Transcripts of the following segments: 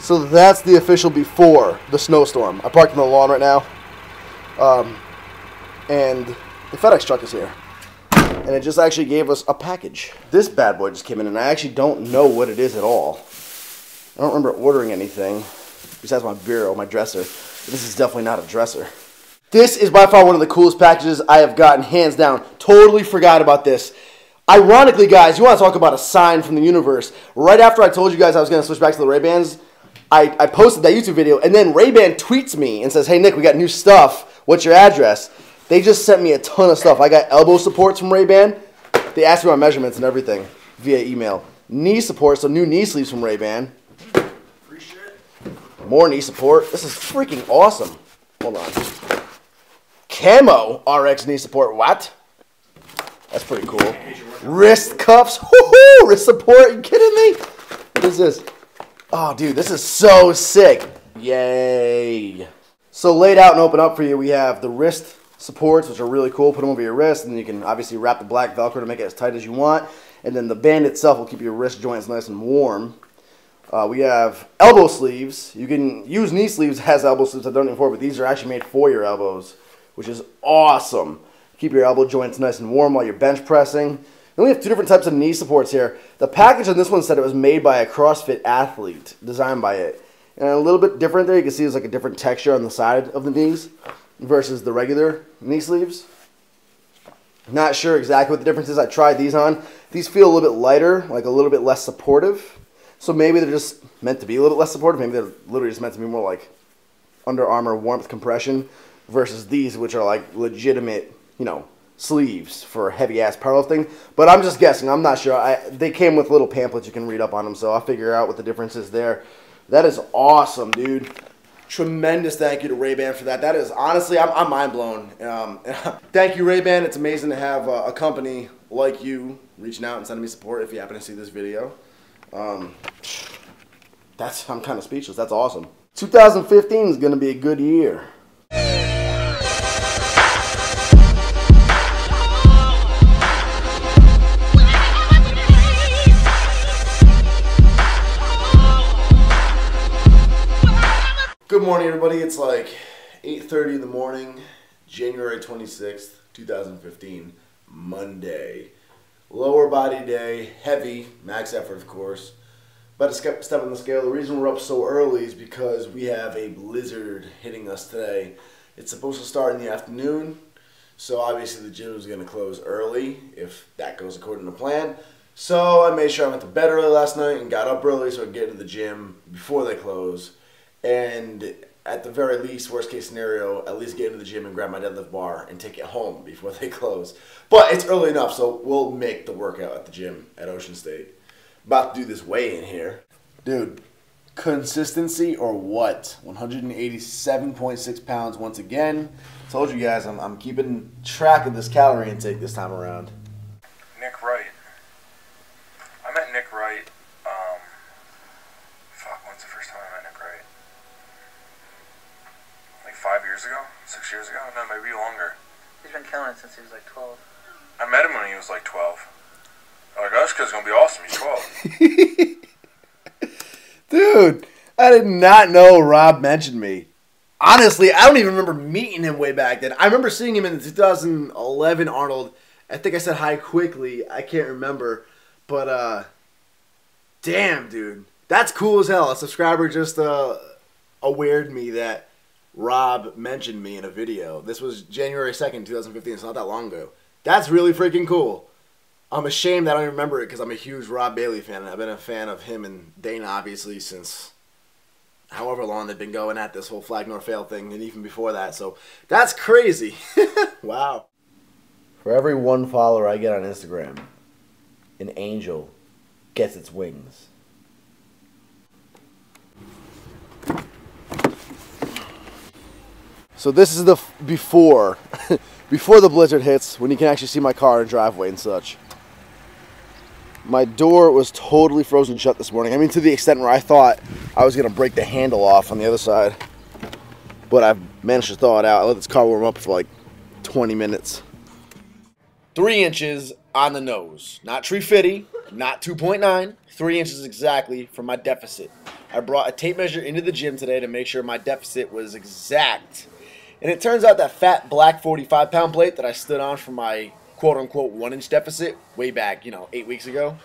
So that's the official before the snowstorm. I parked in the lawn right now. And the FedEx truck is here. And it just actually gave us a package. This bad boy just came in, and I actually don't know what it is at all. I don't remember ordering anything besides my bureau, my dresser. But this is definitely not a dresser. This is by far one of the coolest packages I have gotten, hands down. Totally forgot about this. Ironically, guys, you want to talk about a sign from the universe. Right after I told you guys I was going to switch back to the Ray-Bans, I posted that YouTube video, and then Ray-Ban tweets me and says, hey, Nick, we got new stuff. What's your address? They just sent me a ton of stuff. I got elbow supports from Ray-Ban. They asked me my measurements and everything via email. Knee support, so new knee sleeves from Ray-Ban. Free shit. More knee support. This is freaking awesome. Hold on. Camo RX knee support. What? That's pretty cool. Wrist cuffs. Woohoo! Wrist support. Are you kidding me? What is this? Oh, dude, this is so sick. Yay. So laid out and open up for you, we have the wrist supports, which are really cool. Put them over your wrist, and then you can obviously wrap the black Velcro to make it as tight as you want. And then the band itself will keep your wrist joints nice and warm. We have elbow sleeves. You can use knee sleeves as elbow sleeves. I've done it before, but these are actually made for your elbows, which is awesome. Keep your elbow joints nice and warm while you're bench pressing. Then we have two different types of knee supports here. The package on this one said it was made by a CrossFit athlete, designed by it. And a little bit different there. You can see there's like a different texture on the side of the knees versus the regular knee sleeves. Not sure exactly what the difference is. I tried these on. These feel a little bit lighter, like a little bit less supportive. So maybe they're just meant to be a little bit less supportive. Maybe they're literally just meant to be more like Under Armour warmth compression versus these, which are like legitimate, you know, sleeves for heavy-ass powerlifting. But I'm just guessing. I'm not sure. They came with little pamphlets you can read up on them, so I'll figure out what the difference is there. That is awesome, dude. Tremendous thank you to Ray-Ban for that. That is, honestly, I'm mind blown. Thank you, Ray-Ban. It's amazing to have a company like you reaching out and sending me support if you happen to see this video. I'm kind of speechless. That's awesome. 2015 is going to be a good year. Good morning, everybody. It's like 8:30 in the morning, January 26th, 2015, Monday. Lower body day, heavy, max effort, of course. But a step on the scale. The reason we're up so early is because we have a blizzard hitting us today. It's supposed to start in the afternoon, so obviously the gym is going to close early if that goes according to plan. So I made sure I went to bed early last night and got up early so I could get into the gym before they close. And at the very least, worst case scenario, at least get into the gym and grab my deadlift bar and take it home before they close. But it's early enough, so we'll make the workout at the gym at Ocean State. About to do this weigh-in here. Dude, consistency or what? 187.6 pounds once again. Told you guys I'm keeping track of this calorie intake this time around. Nick Wright. I met Nick Wright. When's the first time I met Nick Wright? Like 5 years ago? 6 years ago? No, maybe longer. He's been killing it since he was like 12. I met him when he was like 12. I'm like, oh, this kid's gonna be awesome. He's 12. Dude, I did not know Rob mentioned me. Honestly, I don't even remember meeting him way back then. I remember seeing him in the 2011 Arnold. I think I said hi quickly. I can't remember. But, damn, dude. That's cool as hell. A subscriber just awared me that Rob mentioned me in a video. This was January 2nd, 2015. It's not that long ago. That's really freaking cool. I'm ashamed that I don't remember it because I'm a huge Rob Bailey fan. And I've been a fan of him and Dana, obviously, since however long they've been going at this whole flag nor fail thing, and even before that. So that's crazy. Wow. For every one follower I get on Instagram, an angel gets its wings. So this is the before the blizzard hits, when you can actually see my car and driveway and such. My door was totally frozen shut this morning. I mean, to the extent where I thought I was going to break the handle off on the other side. But I've managed to thaw it out. I let this car warm up for like 20 minutes. 3 inches on the nose. Not 350, not 2.9. 3 inches exactly for my deficit. I brought a tape measure into the gym today to make sure my deficit was exact. And it turns out that fat black 45-pound plate that I stood on for my quote-unquote 1-inch deficit way back, 8 weeks ago,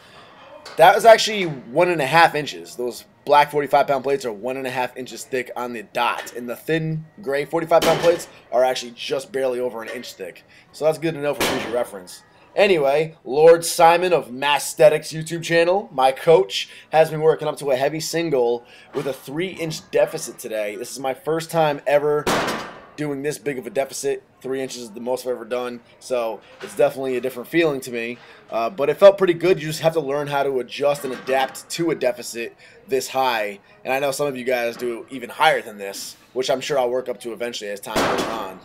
that was actually 1.5 inches. Those black 45-pound plates are 1.5 inches thick on the dot. And the thin gray 45-pound plates are actually just barely over an inch thick. So that's good to know for future reference. Anyway, Lord Simon of Masthetics YouTube channel, my coach, has been working up to a heavy single with a 3-inch deficit today. This is my first time ever doing this big of a deficit. 3 inches is the most I've ever done, so it's definitely a different feeling to me. But it felt pretty good. You just have to learn how to adjust and adapt to a deficit this high. And I know some of you guys do even higher than this, which I'm sure I'll work up to eventually as time goes on.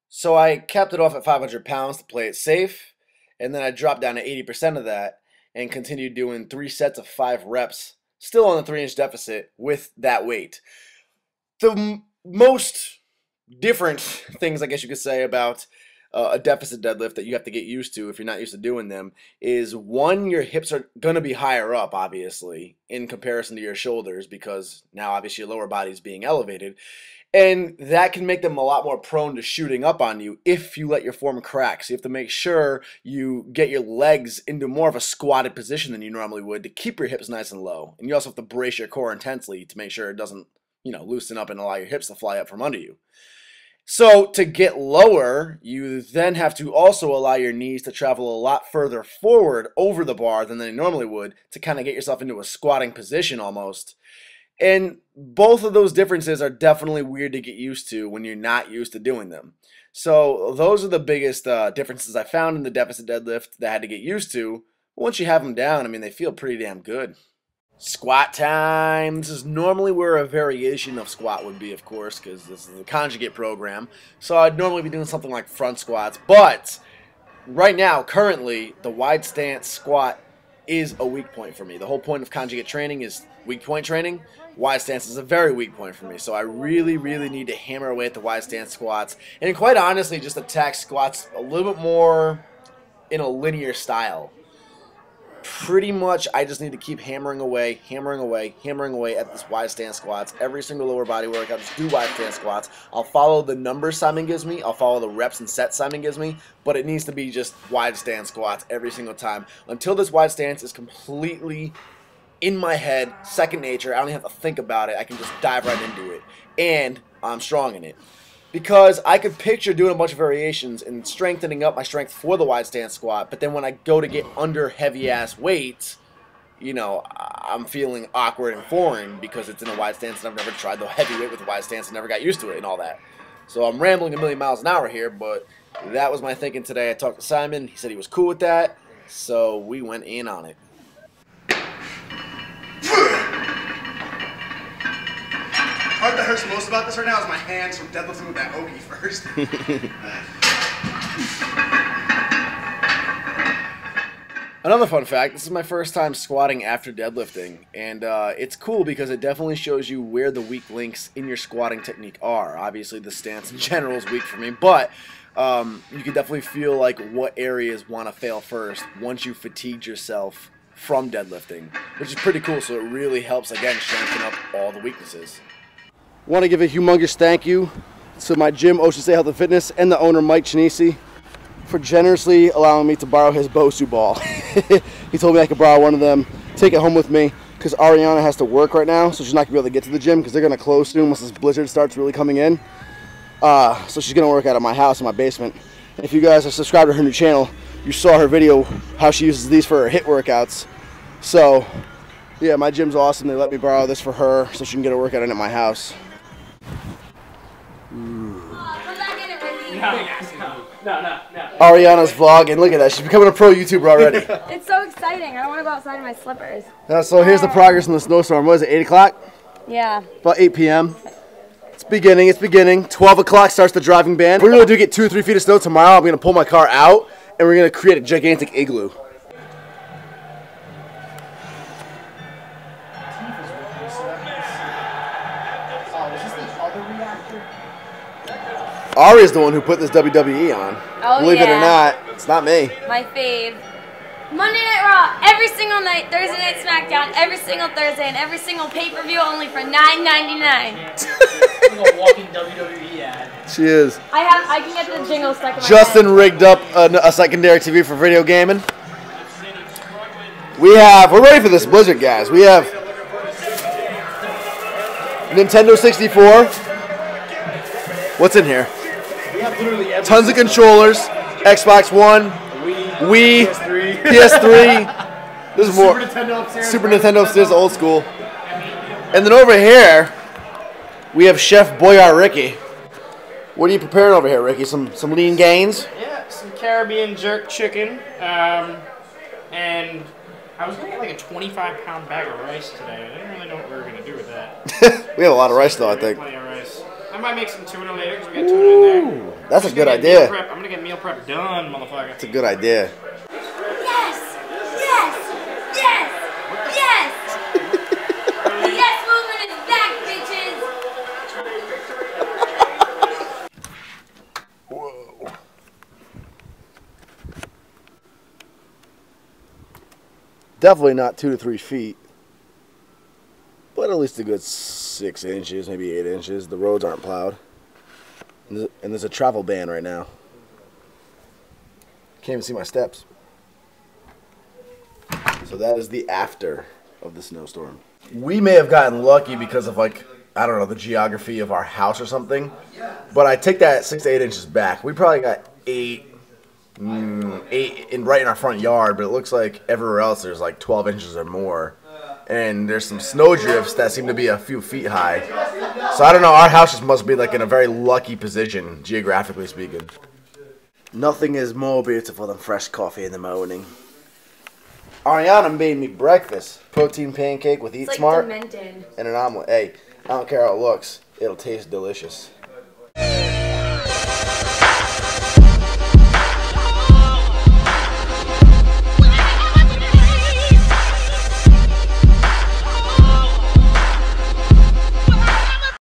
So I capped it off at 500 pounds to play it safe, and then I dropped down to 80% of that and continued doing 3 sets of 5 reps, still on the 3-inch deficit with that weight. The most different things, I guess you could say, about a deficit deadlift that you have to get used to if you're not used to doing them is, one, your hips are going to be higher up, obviously, in comparison to your shoulders, because now obviously your lower body is being elevated. And that can make them a lot more prone to shooting up on you if you let your form crack. So you have to make sure you get your legs into more of a squatted position than you normally would to keep your hips nice and low. And you also have to brace your core intensely to make sure it doesn't, loosen up and allow your hips to fly up from under you. So to get lower, you then have to also allow your knees to travel a lot further forward over the bar than they normally would to kind of get yourself into a squatting position almost. And both of those differences are definitely weird to get used to when you're not used to doing them. So those are the biggest differences I found in the deficit deadlift that I had to get used to. But once you have them down, I mean, they feel pretty damn good. Squat time. This is normally where a variation of squat would be, of course, because this is a conjugate program. So I'd normally be doing something like front squats. But right now, currently, the wide stance squat is a weak point for me. The whole point of conjugate training is weak point training. Wide stance is a very weak point for me, so I really, really need to hammer away at the wide stance squats, and quite honestly, just attack squats a little bit more in a linear style. Pretty much, I just need to keep hammering away at this wide stance squats. Every single lower body workout, just do wide stance squats. I'll follow the numbers Simon gives me. I'll follow the reps and sets Simon gives me, but it needs to be just wide stance squats every single time until this wide stance is completely in my head, second nature. I don't even have to think about it. I can just dive right into it, and I'm strong in it. Because I could picture doing a bunch of variations and strengthening up my strength for the wide stance squat, but then when I go to get under heavy-ass weights, I'm feeling awkward and foreign because it's in a wide stance and I've never tried the heavy weight with a wide stance and never got used to it and all that. So I'm rambling a million miles an hour here, but that was my thinking today. I talked to Simon. He said he was cool with that, so we went in on it. The part that hurts most about this right now is my hands from deadlifting with that ogie first. Another fun fact, this is my first time squatting after deadlifting, and it's cool because it definitely shows you where the weak links in your squatting technique are. Obviously, the stance in general is weak for me, but you can definitely feel like what areas want to fail first once you fatigued yourself from deadlifting, which is pretty cool. So it really helps, again, strengthen up all the weaknesses. Want to give a humongous thank you to my gym, Ocean State Health and Fitness, and the owner, Mike Chinisi, for generously allowing me to borrow his Bosu ball. He told me I could borrow one of them, take it home with me, because Ariana has to work right now, so she's not going to be able to get to the gym because they're going to close soon once this blizzard starts really coming in. So she's going to work out of my house in my basement. And if you guys are subscribed to her new channel, you saw her video how she uses these for her HIIT workouts. So yeah, my gym's awesome. They let me borrow this for her so she can get a workout in at my house. No. Ariana's vlogging. Look at that. She's becoming a pro YouTuber already. It's so exciting. I don't want to go outside in my slippers. So here's the progress in the snowstorm. What is it, 8 o'clock? Yeah. About 8 p.m. It's beginning. 12 o'clock starts the driving ban. We really do get 2 or 3 feet of snow tomorrow. I'm going to pull my car out and we're gonna create a gigantic igloo. Ari's the one who put this WWE on. Oh, Believe it or yeah. not, it's not me. My fave. Monday Night Raw, every single night, Thursday Night SmackDown, every single Thursday, and every single pay-per-view only for $9.99. Like a walking WWE ad. She is. I can get the jingle stuck in my Justin head. rigged up a secondary TV for video gaming. We're ready for this Blizzard, guys. We have Nintendo 64. What's in here? We have literally every Tons of controllers, Xbox One, Wii, PS3. This is more Super Nintendo upstairs, old school. And then over here, we have Chef Boyar Ricky. What are you preparing over here, Ricky? Some lean gains? Yeah, some Caribbean jerk chicken. And I was gonna get like a 25-pound bag of rice today. I didn't really know what we were gonna do with that. We have a lot of rice though, I think. Plenty of rice. I might make some tuna later because we got tuna in there. That's a good I'm idea. gonna get meal prep done, motherfucker. That's a good idea. Yes! Yes! Yes! Yes! The yes movement is back, bitches! Whoa. Definitely not 2 to 3 feet, but at least a good 6 inches, maybe 8 inches. The roads aren't plowed. And there's a travel ban right now. Can't even see my steps. So that is the after of the snowstorm. We may have gotten lucky because of, like, I don't know, the geography of our house or something. But I take that 6 to 8 inches back. We probably got 8 right in our front yard, but it looks like everywhere else there's like 12 inches or more. And there's some snow drifts that seem to be a few feet high. So I don't know, our house just must be like in a very lucky position, geographically speaking. Nothing is more beautiful than fresh coffee in the morning. Ariana made me breakfast. Protein pancake with Eat It's like Smart demented. and an omelet. Hey, I don't care how it looks. It'll taste delicious.